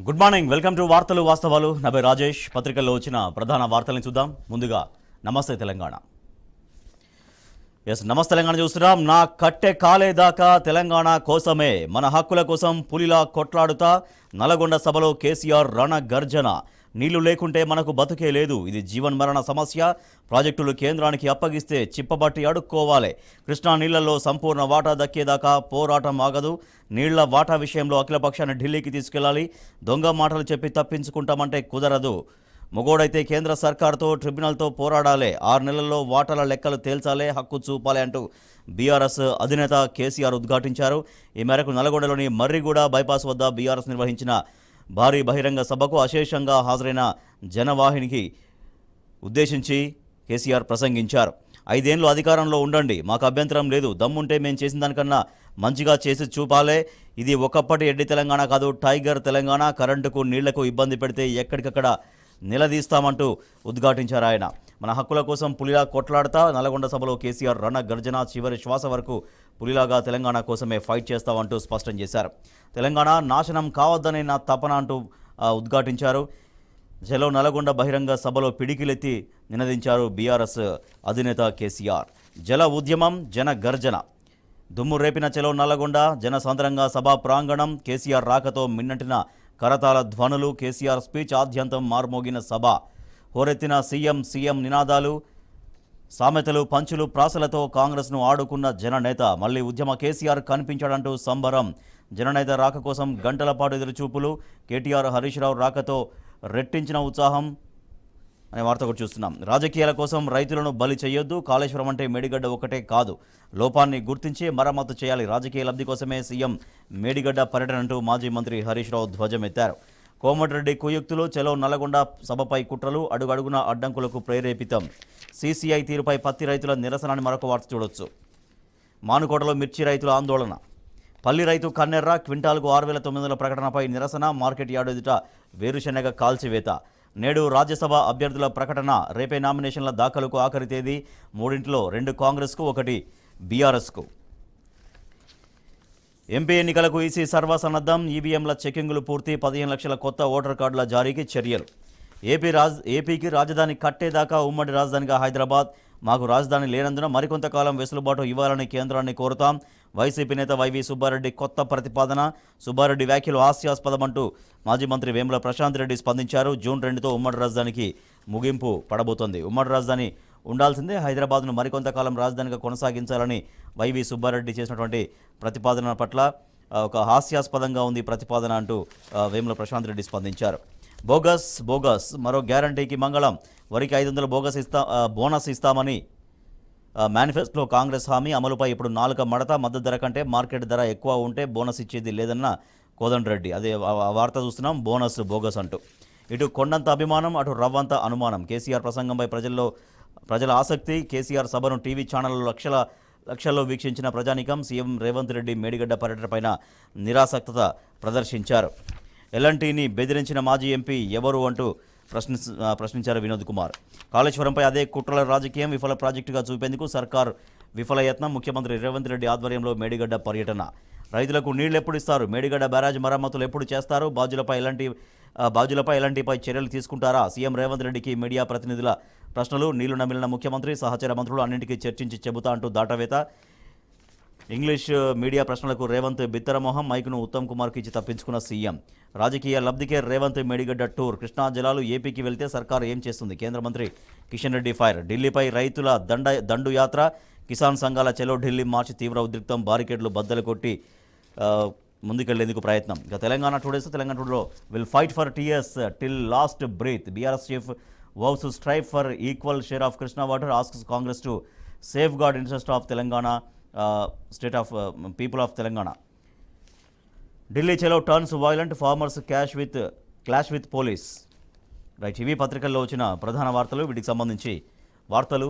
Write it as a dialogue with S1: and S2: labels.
S1: Good morning, welcome to వార్తలు వాస్తవాలు. నా పేరు రాజేష్. పత్రికల్లో వచ్చిన ప్రధాన వార్తలను చూద్దాం. ముందుగా నమస్తే తెలంగాణ. నమస్తే తెలంగాణ చూస్తున్నాం. నా కట్టె కాలేదాకా తెలంగాణ కోసమే, మన హక్కుల కోసం పులిలా కొట్లాడుతా నల్గొండ సభలో కేసీఆర్ రణ గర్జన. నీళ్లు లేకుంటే మనకు బతుకే లేదు, ఇది జీవన్మరణ సమస్య. ప్రాజెక్టులు కేంద్రానికి అప్పగిస్తే చిప్పబట్టి అడుక్కోవాలి. కృష్ణా నీళ్లలో సంపూర్ణ వాటా దక్కేదాకా పోరాటం ఆగదు. నీళ్ల వాటా విషయంలో అఖిలపక్షాన్ని ఢిల్లీకి తీసుకెళ్లాలి. దొంగ మాటలు చెప్పి తప్పించుకుంటామంటే కుదరదు. మొగోడైతే కేంద్ర సర్కార్తో ట్రిబ్యునల్తో పోరాడాలి. 6 నెలల్లో వాటాల లెక్కలు తేల్చాలే, హక్కు చూపాలి అంటూ బీఆర్ఎస్ అధినేత కేసీఆర్ ఉద్ఘాటించారు. ఈ మేరకు నల్గొండలోని మర్రిగూడ బైపాస్ వద్ద బీఆర్ఎస్ నిర్వహించిన భారీ బహిరంగ సభకు అశేషంగా హాజరైన జనవాహినికి ఉద్దేశించి కేసీఆర్ ప్రసంగించారు. 5 ఏళ్లు అధికారంలో ఉండండి, మాకు అభ్యంతరం లేదు. దమ్ముంటే మేము చేసిన దానికన్నా మంచిగా చేసి చూపాలే. ఇది ఒకప్పటి ఎడ్డి తెలంగాణ కాదు, టైగర్ తెలంగాణ. కరెంటుకు నీళ్లకు ఇబ్బంది పెడితే ఎక్కడికక్కడ నిలదీస్తామంటూ ఉద్ఘాటించారు ఆయన. మన హక్కుల కోసం పులిలా కొట్లాడతా నల్గొండ సభలో కేసీఆర్ రణ గర్జన. చివరి శ్వాస వరకు పులిలాగా తెలంగాణ కోసమే ఫైట్ చేస్తామంటూ స్పష్టం చేశారు. తెలంగాణ నాశనం కావద్దనే నా తపన అంటూ ఉద్ఘాటించారు. జలో నల్గొండ బహిరంగ సభలో పిడికిలెత్తి నినదించారు బీఆర్ఎస్ అధినేత కేసీఆర్. జల ఉద్యమం, జన గర్జన. దుమ్ము రేపిన చెలో నల్లగొండ. జనసాంద్రంగా సభా ప్రాంగణం. కేసీఆర్ రాకతో మిన్నటిన కరతాళ ధ్వనులు. కేసీఆర్ స్పీచ్ ఆద్యంతం మార్మోగిన సభ. హోరెత్తిన సీఎం నినాదాలు, సామెతలు, పంచులు, ప్రాసలతో కాంగ్రెస్ను ఆడుకున్న జననేత. మళ్లీ ఉద్యమ కేసీఆర్ కనిపించాడంటూ సంబరం. జననేత రాక కోసం గంటల పాటు ఎదురుచూపులు. కేటీఆర్, హరీష్ రావు రాకతో రెట్టించిన ఉత్సాహం అనే వార్త కూడా చూస్తున్నాం. రాజకీయాల కోసం రైతులను బలి చేయొద్దు. కాళేశ్వరం అంటే మేడిగడ్డ ఒకటే కాదు, లోపాన్ని గుర్తించి మరమ్మతు చేయాలి. రాజకీయ లబ్ధి కోసమే సీఎం మేడిగడ్డ పర్యటన అంటూ మాజీ మంత్రి హరీష్ రావు ధ్వజమెత్తారు. కోమటిరెడ్డి కుయుక్తులు. చెలో నల్లగొండ సభపై కుట్రలు, అడుగడుగున అడ్డంకులకు ప్రేరేపితం. సీసీఐ తీరుపై పత్తి రైతుల నిరసనని మరొక వార్త చూడొచ్చు. మానుకోటలో మిర్చి రైతుల ఆందోళన. పల్లి రైతు కన్నెర్ర క్వింటాల్కు 6,900 ప్రకటనపై నిరసన. మార్కెట్ యార్డు ఎదుట వేరుశెనగ కాల్చివేత. నేడు రాజ్యసభ అభ్యర్థుల ప్రకటన. రేపే నామినేషన్ల దాఖలుకు ఆఖరి తేదీ. 3 2 కాంగ్రెస్కు, 1 బీఆర్ఎస్కు. ఎంపీ ఎన్నికలకు ఈసీ సర్వసన్నద్ధం. ఈవీఎంల చెకింగులు పూర్తి. 15 లక్షల కొత్త ఓటర్ కార్డుల జారీకి చర్యలు. ఏపీకి రాజధాని కట్టేదాకా ఉమ్మడి రాజధానిగా హైదరాబాద్. మాకు రాజధాని లేనందున మరికొంతకాలం వెసులుబాటు ఇవ్వాలని కేంద్రాన్ని కోరుతాం. వైసీపీ నేత వైవి సుబ్బారెడ్డి కొత్త ప్రతిపాదన. సుబ్బారెడ్డి వ్యాఖ్యలు హాస్యాస్పదమంటూ మాజీ మంత్రి వేముల ప్రశాంత్ రెడ్డి స్పందించారు. జూన్ 2తో ఉమ్మడి రాజధానికి ముగింపు పడబోతోంది. ఉమ్మడి రాజధాని ఉండాల్సిందే, హైదరాబాద్ను మరికొంతకాలం రాజధానిగా కొనసాగించాలని వైవి సుబ్బారెడ్డి చేసినటువంటి ప్రతిపాదన పట్ల ఒక హాస్యాస్పదంగా ఉంది ప్రతిపాదన అంటూ వేముల ప్రశాంత్ రెడ్డి స్పందించారు. బోగస్ మరో గ్యారంటీకి మంగళం. వరికి 500 బోనస్ ఇస్తామని మేనిఫెస్టోలో కాంగ్రెస్ హామీ. అమలుపై ఇప్పుడు 4 మడత. మద్దతు ధర కంటే మార్కెట్ ధర ఎక్కువ ఉంటే బోనస్ ఇచ్చేది లేదన్న కోదండరెడ్డి. అదే వార్త చూస్తున్నాం, బోగస్ అంటూ. ఇటు కొండంత అభిమానం, అటు రవ్వంత అనుమానం. కేసీఆర్ ప్రసంగంపై ప్రజల ఆసక్తి. కేసీఆర్ సభను టీవీ ఛానళ్లలో లక్షల్లో వీక్షించిన ప్రజానికం. సీఎం రేవంత్ రెడ్డి మేడిగడ్డ పర్యటనపైన నిరాసక్తత ప్రదర్శించారు. ఎల్ఎన్టీని బెదిరించిన మాజీ ఎంపీ ఎవరు అంటూ ప్రశ్నించారు వినోద్ కుమార్. కాళేశ్వరంపై అదే కుట్రల రాజకీయం విఫల ప్రాజెక్టుగా చూపేందుకు సర్కార్ విఫల యత్నం. ముఖ్యమంత్రి రేవంత్ రెడ్డి ఆధ్వర్యంలో మేడిగడ్డ పర్యటన. రైతులకు నీళ్లు ఎప్పుడు ఇస్తారు? మేడిగడ్డ బ్యారాజ్ మరమ్మతులు ఎప్పుడు చేస్తారు? బాధ్యులపై ఎలాంటిపై చర్యలు తీసుకుంటారా? సీఎం రేవంత్ రెడ్డికి మీడియా ప్రతినిధుల ప్రశ్నలు. నీళ్లు నమిలిన ముఖ్యమంత్రి, సహచర మంత్రులు అన్నింటికీ చర్చించి చెబుతా అంటూ దాటవేత. ఇంగ్లీష్ మీడియా ప్రశ్నలకు రేవంత్ బిత్తరమోహం. మైకును ఉత్తమ్ కుమార్కి ఇచ్చి తప్పించుకున్న సీఎం. రాజకీయ లబ్ధికే రేవంత్ మేడిగడ్డ టూర్. కృష్ణా జలాలు ఏపీకి వెళ్తే సర్కారు ఏం చేస్తుంది? కేంద్ర మంత్రి కిషన్ రెడ్డి ఫైర్. ఢిల్లీపై రైతుల దండు యాత్ర. కిసాన్ సంఘాల చెలో ఢిల్లీ మార్చి తీవ్ర ఉద్రిక్తం. బారికేడ్లు బద్దలు కొట్టి ముందుకెళ్లేందుకు ప్రయత్నం. ఇక తెలంగాణ టుడేలో will fight for TS till last breath. BRS chief vows strive for equal share of Krishna water. Asks Congress to safeguard interest of Telangana state of people of Telangana. Delhi Chalo turns violent. Farmers clash with police. Right, ఇవి పత్రికల్లో వచ్చిన ప్రధాన వార్తలు. వీటికి సంబంధించి వార్తలు